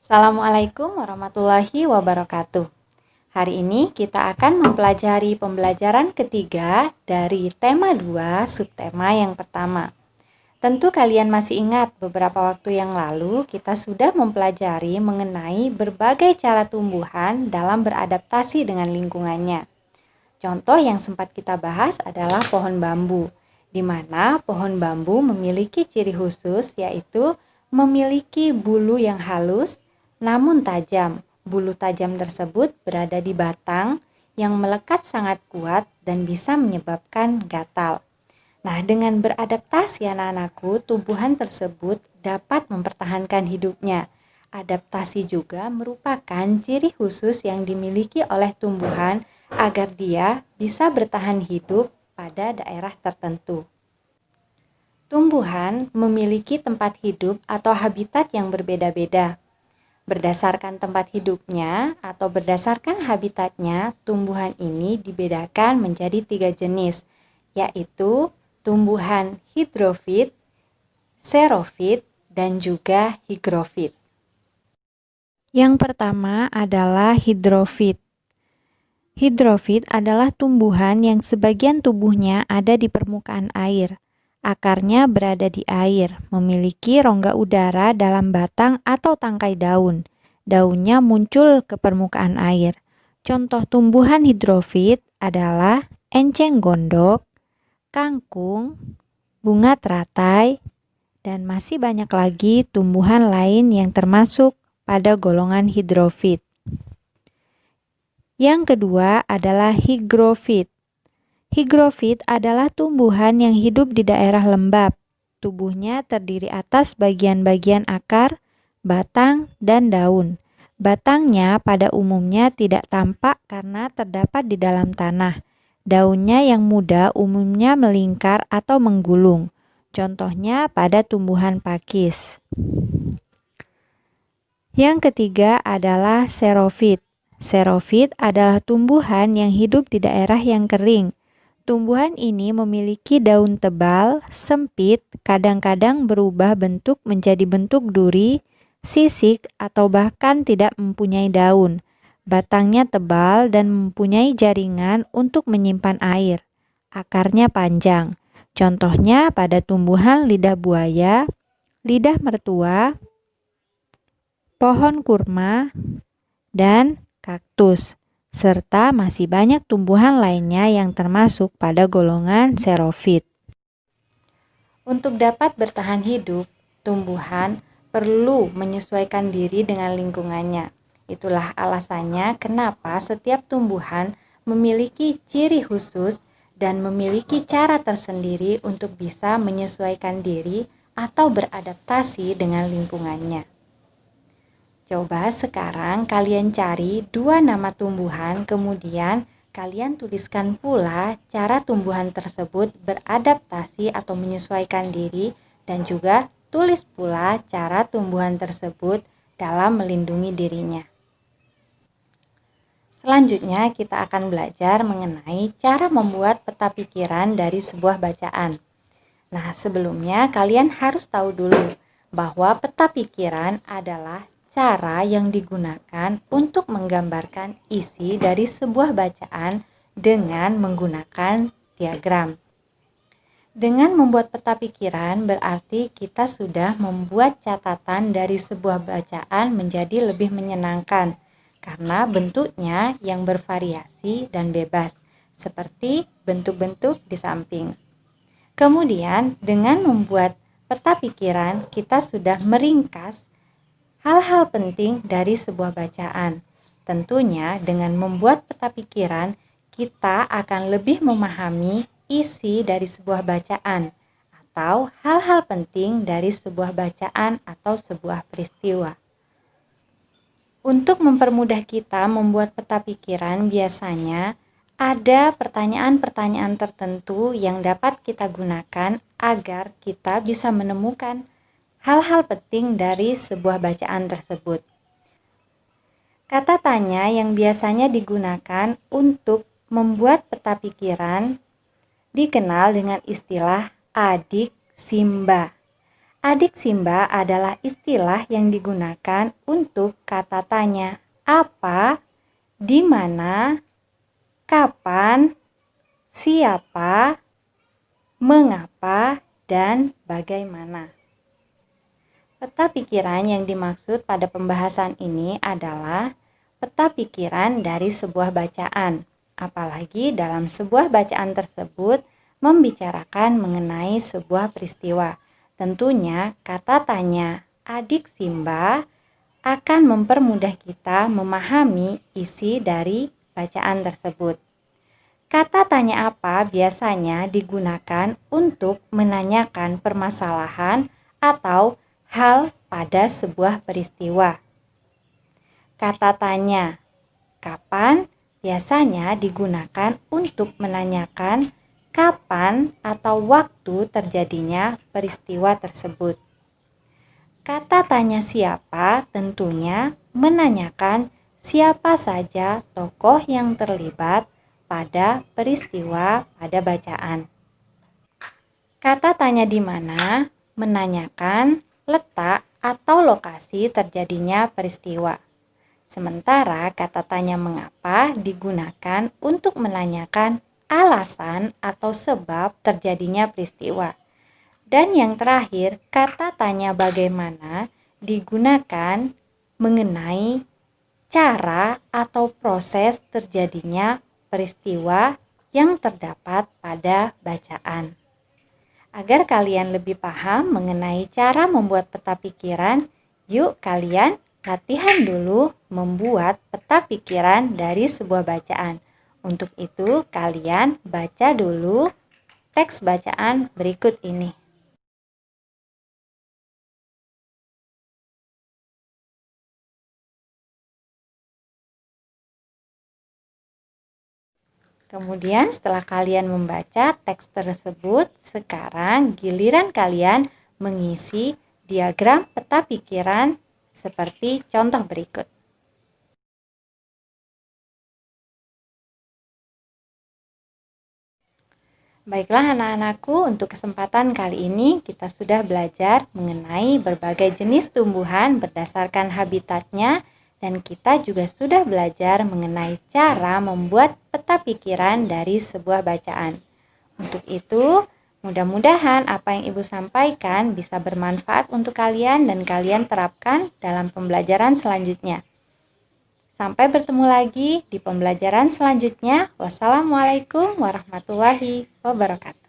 Assalamualaikum warahmatullahi wabarakatuh. Hari ini kita akan mempelajari pembelajaran ketiga dari tema 2, subtema yang pertama. Tentu kalian masih ingat beberapa waktu yang lalu kita sudah mempelajari mengenai berbagai cara tumbuhan dalam beradaptasi dengan lingkungannya. Contoh yang sempat kita bahas adalah pohon bambu, di mana pohon bambu memiliki ciri khusus yaitu memiliki bulu yang halus namun tajam. Bulu tajam tersebut berada di batang yang melekat sangat kuat dan bisa menyebabkan gatal. Nah, dengan beradaptasi anak-anakku, tumbuhan tersebut dapat mempertahankan hidupnya. Adaptasi juga merupakan ciri khusus yang dimiliki oleh tumbuhan agar dia bisa bertahan hidup pada daerah tertentu. Tumbuhan memiliki tempat hidup atau habitat yang berbeda-beda. Berdasarkan tempat hidupnya atau berdasarkan habitatnya, tumbuhan ini dibedakan menjadi 3 jenis, yaitu tumbuhan hidrofit, xerofit, dan juga higrofit. Yang pertama adalah hidrofit. Hidrofit adalah tumbuhan yang sebagian tubuhnya ada di permukaan air. Akarnya berada di air, memiliki rongga udara dalam batang atau tangkai daun. Daunnya muncul ke permukaan air. Contoh tumbuhan hidrofit adalah enceng gondok, kangkung, bunga teratai, dan masih banyak lagi tumbuhan lain yang termasuk pada golongan hidrofit. Yang kedua adalah higrofit. Higrofit adalah tumbuhan yang hidup di daerah lembab. Tubuhnya terdiri atas bagian-bagian akar, batang, dan daun. Batangnya pada umumnya tidak tampak karena terdapat di dalam tanah. Daunnya yang muda umumnya melingkar atau menggulung. Contohnya pada tumbuhan pakis. Yang ketiga adalah xerofit. Xerofit adalah tumbuhan yang hidup di daerah yang kering. Tumbuhan ini memiliki daun tebal, sempit, kadang-kadang berubah bentuk menjadi bentuk duri, sisik, atau bahkan tidak mempunyai daun. Batangnya tebal dan mempunyai jaringan untuk menyimpan air. Akarnya panjang. Contohnya pada tumbuhan lidah buaya, lidah mertua, pohon kurma, dan kaktus, serta masih banyak tumbuhan lainnya yang termasuk pada golongan xerofit. Untuk dapat bertahan hidup, tumbuhan perlu menyesuaikan diri dengan lingkungannya. Itulah alasannya kenapa setiap tumbuhan memiliki ciri khusus dan memiliki cara tersendiri untuk bisa menyesuaikan diri atau beradaptasi dengan lingkungannya. Coba sekarang kalian cari 2 nama tumbuhan, kemudian kalian tuliskan pula cara tumbuhan tersebut beradaptasi atau menyesuaikan diri, dan juga tulis pula cara tumbuhan tersebut dalam melindungi dirinya. Selanjutnya kita akan belajar mengenai cara membuat peta pikiran dari sebuah bacaan. Nah, sebelumnya kalian harus tahu dulu bahwa peta pikiran adalah cara yang digunakan untuk menggambarkan isi dari sebuah bacaan dengan menggunakan diagram. Dengan membuat peta pikiran berarti kita sudah membuat catatan dari sebuah bacaan menjadi lebih menyenangkan karena bentuknya yang bervariasi dan bebas, seperti bentuk-bentuk di samping. Kemudian dengan membuat peta pikiran kita sudah meringkas hal-hal penting dari sebuah bacaan. Tentunya dengan membuat peta pikiran, kita akan lebih memahami isi dari sebuah bacaan atau hal-hal penting dari sebuah bacaan atau sebuah peristiwa. Untuk mempermudah kita membuat peta pikiran, biasanya ada pertanyaan-pertanyaan tertentu yang dapat kita gunakan agar kita bisa menemukan hal-hal penting dari sebuah bacaan tersebut. Kata tanya yang biasanya digunakan untuk membuat peta pikiran dikenal dengan istilah adik Simba. Adik Simba adalah istilah yang digunakan untuk kata tanya apa, di mana, kapan, siapa, mengapa, dan bagaimana. Peta pikiran yang dimaksud pada pembahasan ini adalah peta pikiran dari sebuah bacaan, apalagi dalam sebuah bacaan tersebut membicarakan mengenai sebuah peristiwa. Tentunya kata tanya adik Simba akan mempermudah kita memahami isi dari bacaan tersebut. Kata tanya apa biasanya digunakan untuk menanyakan permasalahan atau hal pada sebuah peristiwa. Kata tanya kapan biasanya digunakan untuk menanyakan kapan atau waktu terjadinya peristiwa tersebut. Kata tanya siapa tentunya menanyakan siapa saja tokoh yang terlibat pada peristiwa pada bacaan. Kata tanya di mana menanyakan letak atau lokasi terjadinya peristiwa. Sementara kata tanya mengapa digunakan untuk menanyakan alasan atau sebab terjadinya peristiwa. Dan yang terakhir, kata tanya bagaimana digunakan mengenai cara atau proses terjadinya peristiwa yang terdapat pada bacaan. Agar kalian lebih paham mengenai cara membuat peta pikiran, yuk kalian latihan dulu membuat peta pikiran dari sebuah bacaan. Untuk itu, kalian baca dulu teks bacaan berikut ini. Kemudian setelah kalian membaca teks tersebut, sekarang giliran kalian mengisi diagram peta pikiran seperti contoh berikut. Baiklah anak-anakku, untuk kesempatan kali ini kita sudah belajar mengenai berbagai jenis tumbuhan berdasarkan habitatnya, dan kita juga sudah belajar mengenai cara membuat peta pikiran dari sebuah bacaan. Untuk itu, mudah-mudahan apa yang Ibu sampaikan bisa bermanfaat untuk kalian dan kalian terapkan dalam pembelajaran selanjutnya. Sampai bertemu lagi di pembelajaran selanjutnya. Wassalamualaikum warahmatullahi wabarakatuh.